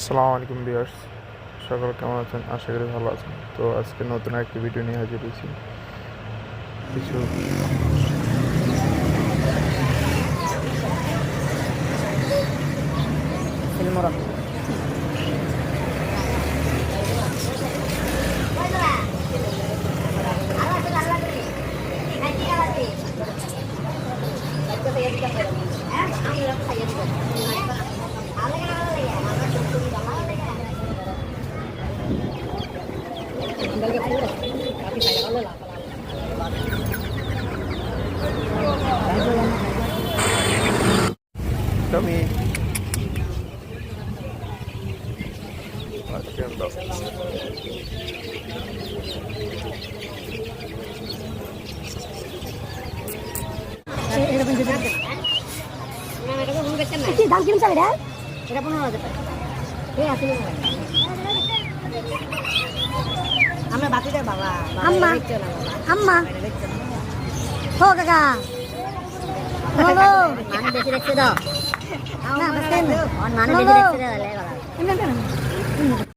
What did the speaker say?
আসসালামু আলাইকুম ভিউয়ার্স, সকল কেমন আছেন? আশা করি ভালো আছেন। তো আজকে নতুন একটি ভিডিও নিয়ে হাজির হয়েছি। কিছু kami haciendo দাম কিরম চালে এটা 15,000 টাকা। আমরা বাতিদার বাবা আম্মা আম্মা হো কাকা হলো মানে বেশি দেখতে দাও না মানে বেশি দেখতে দাও